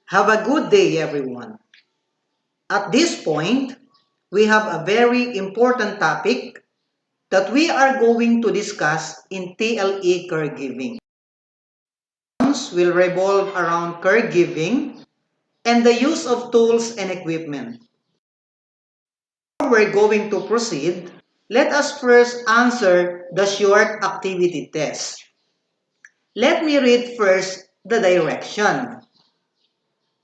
Have a good day, everyone. At this point, we have a very important topic that we are going to discuss in TLE caregiving. Will revolve around caregiving and the use of tools and equipment. Before we're going to proceed, let us first answer the short activity test. Let me read first the direction.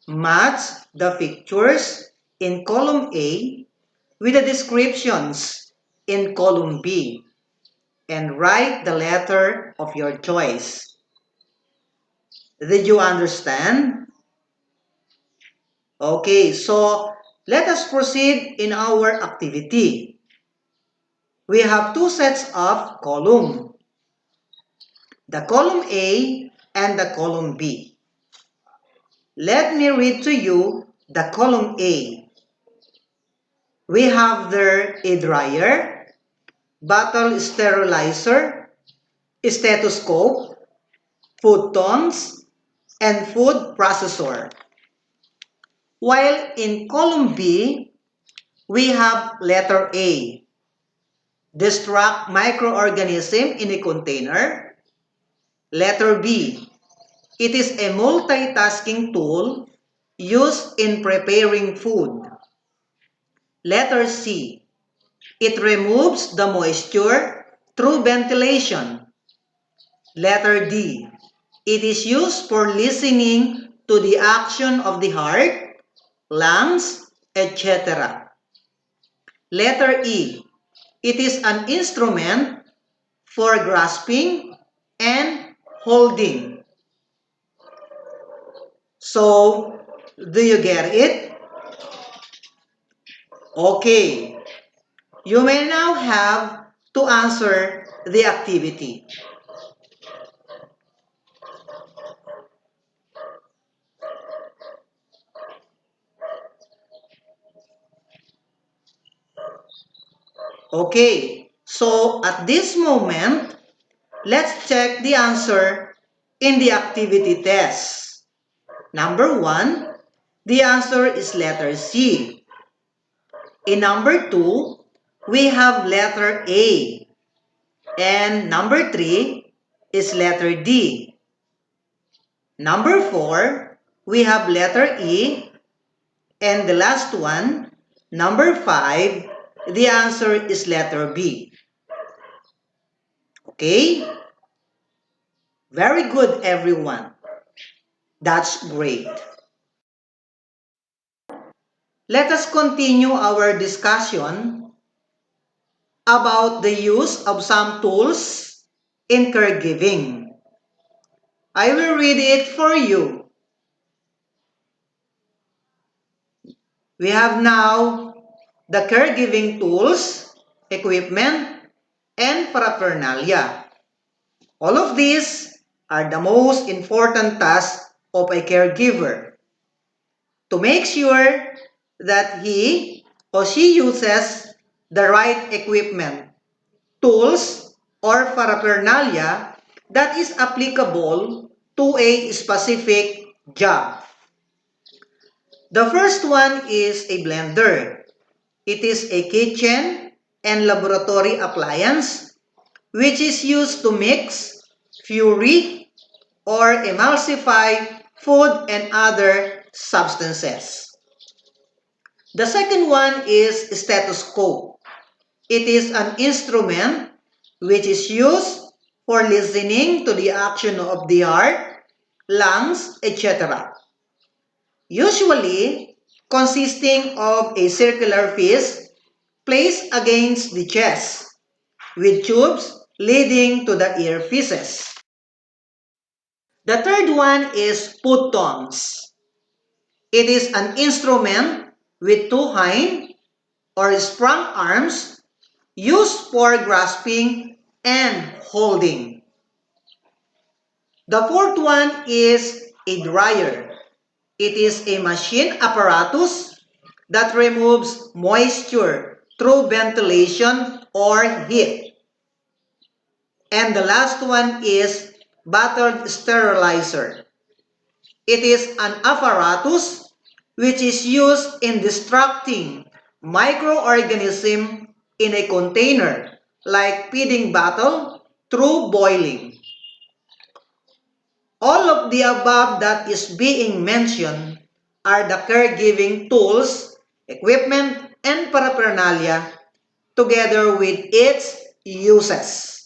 Match the pictures in column A with the descriptions in column B and write the letter of your choice. Did you understand? Okay, so let us proceed in our activity. We have two sets of column, the column A and the column B. Let me read to you the column A. We have there a dryer, bottle sterilizer, stethoscope, food tongs, and food processor. While in column B, we have letter A, destruct microorganism in a container. Letter B, it is a multitasking tool used in preparing food. Letter C, it removes the moisture through ventilation. Letter D, it is used for listening to the action of the heart, lungs, etc. Letter E, it is an instrument for grasping and holding. So, do you get it? Okay. You may now have to answer the activity. Okay, so at this moment, let's check the answer in the activity test. Number 1, the answer is letter C. In number 2, we have letter A. And number 3 is letter D. Number 4, we have letter E. And the last one, number 5, the answer is letter B. Okay? Very good, everyone. That's great. Let us continue our discussion about the use of some tools in caregiving. I will read it for you. We have now the caregiving tools, equipment, and paraphernalia. All of these are the most important tasks of a caregiver to make sure that he or she uses the right equipment, tools, or paraphernalia that is applicable to a specific job. The first one is a blender. It is a kitchen and laboratory appliance which is used to mix, puree, or emulsify food and other substances. The second one is stethoscope. It is an instrument which is used for listening to the action of the heart, lungs, etc. Usually consisting of a circular piece placed against the chest with tubes leading to the earpieces. The third one is foot tongs. It is an instrument with two hind or sprung arms used for grasping and holding. The fourth one is a dryer. It is a machine apparatus that removes moisture through ventilation or heat. And the last one is bottle sterilizer. It is an apparatus which is used in distracting microorganisms in a container like feeding bottle through boiling. All of the above that is being mentioned are the caregiving tools, equipment, and paraphernalia together with its uses.